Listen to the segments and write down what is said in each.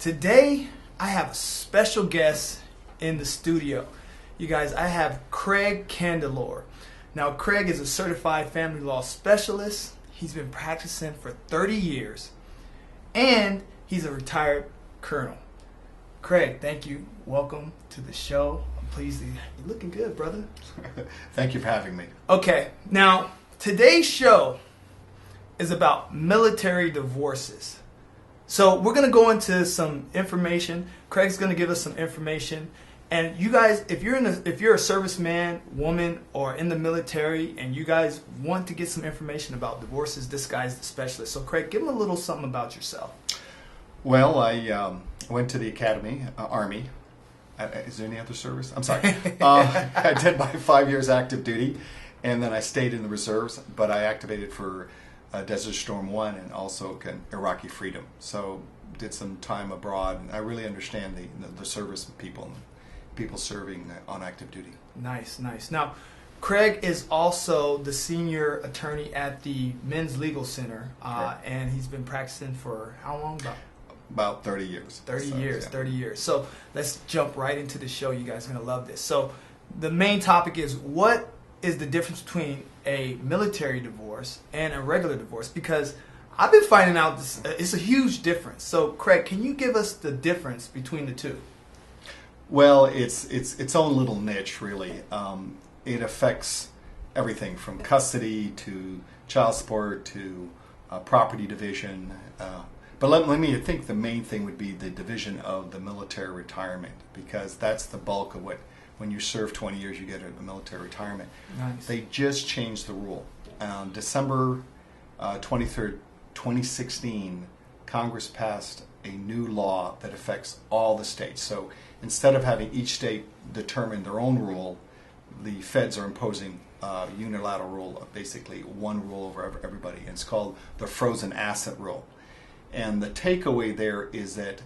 Today, I have a special guest in the studio. You guys, I have Craig Candelore. Now, Craig is a certified family law specialist. He's been practicing for 30 years, and he's a retired colonel. Craig, thank you. Welcome to the show. I'm pleased you're looking good, brother. Thank you for having me. Okay, now, today's show is about military divorces. So we're going to go into some information. Craig's going to give us some information. And you guys, if you're a serviceman, woman, or in the military, and you guys want to get some information about divorces, this guy's the specialist. So Craig, give him a little something about yourself. Well, I went to the academy, Army. Is there any other service? I'm sorry. I did my 5 years active duty, and then I stayed in the reserves, but I activated for Desert Storm 1 and also Iraqi Freedom. So did some time abroad, and I really understand the service of people serving on active duty. Nice, nice. Now, Craig is also the senior attorney at the Men's Legal Center, and he's been practicing for how long? About 30 years. 30 years. So let's jump right into the show. You guys are going to love this. So the main topic is, what is the difference between a military divorce and a regular divorce? Because I've been finding out it's a huge difference. So Craig, can you give us the difference between the two? Well, it's its own little niche, really. It affects everything from custody to child support to property division. But let me think the main thing would be the division of the military retirement, because that's the bulk of what, when you serve 20 years, you get a military retirement. Nice. They just changed the rule. December 23rd, 2016, Congress passed a new law that affects all the states. So instead of having each state determine their own rule, the feds are imposing unilateral rule, basically one rule over everybody. And it's called the frozen asset rule. And the takeaway there is that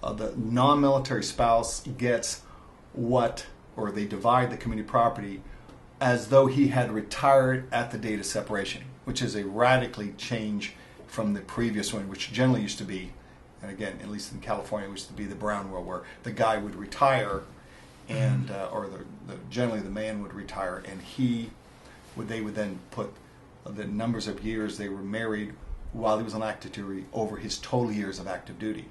the non-military spouse gets or they divide the community property as though he had retired at the date of separation, which is a radically change from the previous one, which generally used to be, and again, at least in California, it used to be the Brown rule, where the guy would retire, and generally the man would retire, and they would then put the numbers of years they were married while he was on active duty over his total years of active duty.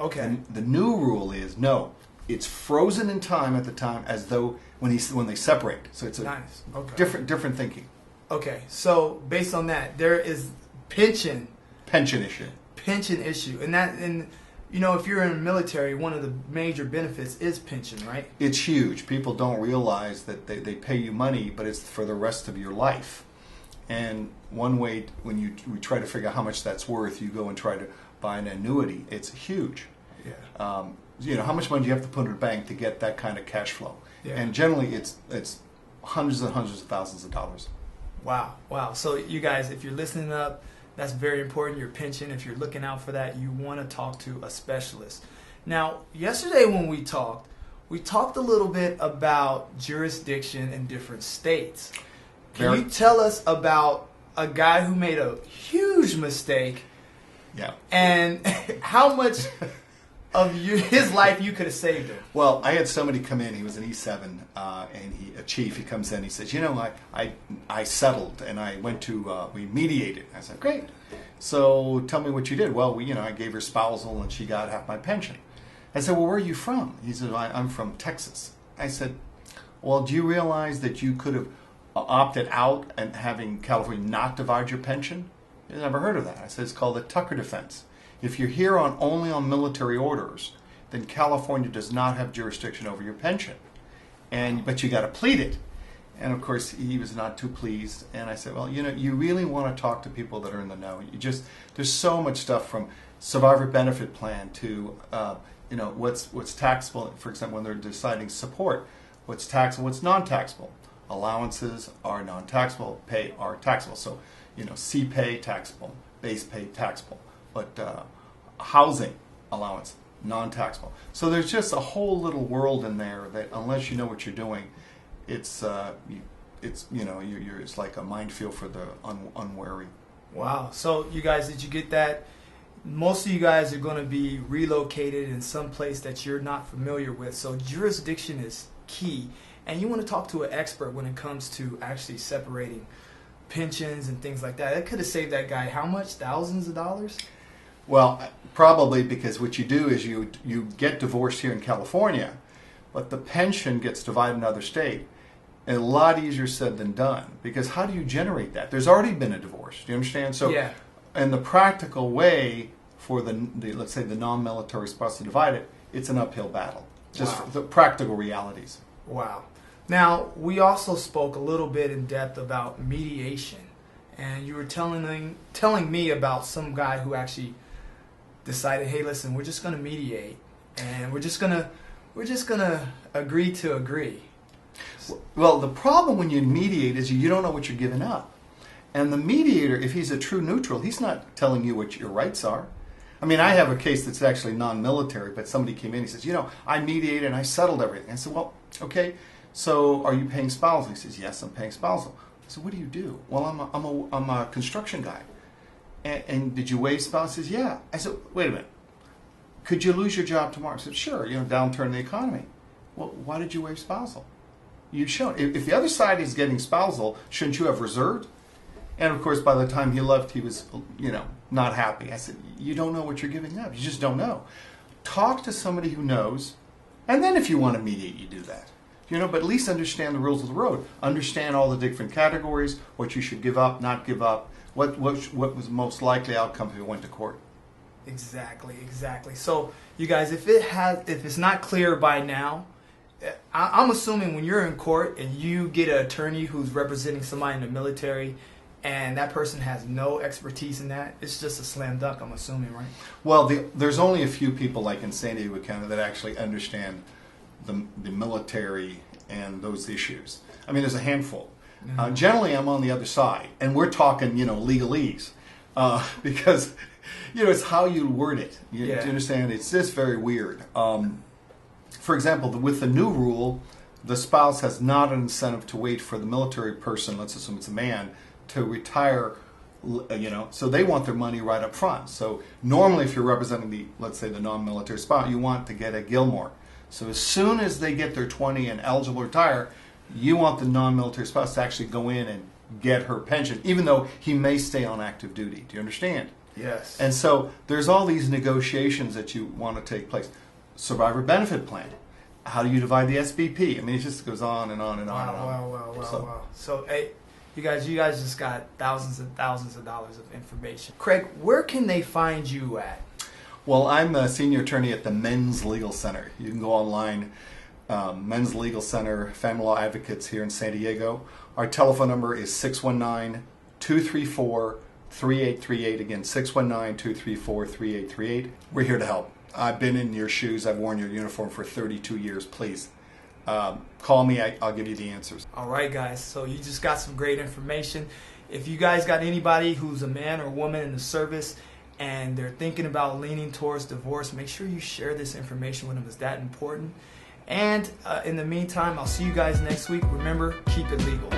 Okay. And the new rule is no, it's frozen in time at the time as though when they separate. So it's a nice. Okay. different thinking. Okay. So based on that, there is pension issue, and you know, if you're in the military, one of the major benefits is pension, right? It's huge. People don't realize that they pay you money, but it's for the rest of your life. And one way, when we try to figure out how much that's worth, you go and try to buy an annuity. It's huge. Yeah. How much money do you have to put in a bank to get that kind of cash flow? Yeah. And generally, it's hundreds and hundreds of thousands of dollars. Wow. So you guys, if you're listening up, that's very important, your pension. If you're looking out for that, you want to talk to a specialist. Now, yesterday when we talked a little bit about jurisdiction in different states. Can you tell us about a guy who made a huge mistake? Yeah. And how much of his life you could have saved him? Well, I had somebody come in. He was an E7, and a chief. He comes in. He says, I settled, and I went to we mediated. I said, great. So tell me what you did. Well, I gave her spousal, and she got half my pension. I said, well, where are you from? He said, I'm from Texas. I said, well, do you realize that you could have opted out and having California not divide your pension? I've never heard of that. I said, it's called the Tucker defense. If you're here only on military orders, then California does not have jurisdiction over your pension, but you got to plead it. And of course, he was not too pleased. And I said, well, you really want to talk to people that are in the know. There's so much stuff from survivor benefit plan to what's taxable. For example, when they're deciding support, what's taxable, what's non-taxable. Allowances are non-taxable, pay are taxable. So, C-pay taxable, base pay taxable, but housing allowance non-taxable. So there's just a whole little world in there that unless you know what you're doing, it's like a minefield for the unwary. Wow. So you guys, did you get that? most of you guys are going to be relocated in some place that you're not familiar with. So jurisdiction is key. And you want to talk to an expert when it comes to actually separating pensions and things like that. That could have saved that guy how much? Thousands of dollars? Well, probably, because what you do is you get divorced here in California, but the pension gets divided in another state. And a lot easier said than done, because how do you generate that? There's already been a divorce. Do you understand? So, yeah. In the practical way for the let's say the non-military spouse to divide it, it's an uphill battle. Just Wow. the practical realities. Wow. Now, we also spoke a little bit in depth about mediation, and you were telling me about some guy who actually decided, hey, listen, we're just going to mediate, and we're just gonna agree to agree. Well, the problem when you mediate is you don't know what you're giving up. And the mediator, if he's a true neutral, he's not telling you what your rights are. I mean, I have a case that's actually non-military, but somebody came in and he says, I mediated and I settled everything. I said, well, okay, so are you paying spousal? He says, yes, I'm paying spousal. I said, what do you do? Well, I'm a construction guy. And did you waive spousal? He says, yeah. I said, wait a minute. Could you lose your job tomorrow? I said, sure, downturn in the economy. Well, why did you waive spousal? You've shown. If the other side is getting spousal, shouldn't you have reserved? And of course, by the time he left, he was, not happy. I said, you don't know what you're giving up. You just don't know. Talk to somebody who knows, and then if you want to mediate, you do that. But at least understand the rules of the road. Understand all the different categories, what you should give up, not give up, what was the most likely outcome if you went to court. Exactly. So, you guys, if it's not clear by now, I'm assuming when you're in court and you get an attorney who's representing somebody in the military and that person has no expertise in that, it's just a slam dunk, I'm assuming, right? Well, there's only a few people like in San Diego County that actually understand the military and those issues. I mean, there's a handful. Mm-hmm. Generally, I'm on the other side, and we're talking, legalese, because, it's how you word it. Do you understand? It's just very weird. For example, with the new rule, the spouse has not an incentive to wait for the military person, let's assume it's a man, to retire, so they want their money right up front. So normally if you're representing let's say the non-military spouse, you want to get a Gilmore. So as soon as they get their 20 and eligible to retire, you want the non-military spouse to actually go in and get her pension, even though he may stay on active duty. Do you understand? Yes. And so there's all these negotiations that you want to take place. Survivor benefit plan. How do you divide the SBP? I mean, it just goes on and on and on and on. Wow. So, hey, you guys just got thousands and thousands of dollars of information. Craig, where can they find you at? Well, I'm a senior attorney at the Men's Legal Center. You can go online, Men's Legal Center, Family Law Advocates here in San Diego. Our telephone number is 619-234-3838. Again, 619-234-3838. We're here to help. I've been in your shoes. I've worn your uniform for 32 years. Please call me. I'll give you the answers. All right, guys. So you just got some great information. If you guys got anybody who's a man or woman in the service and they're thinking about leaning towards divorce, make sure you share this information with them. It's that important. And in the meantime, I'll see you guys next week. Remember, keep it legal.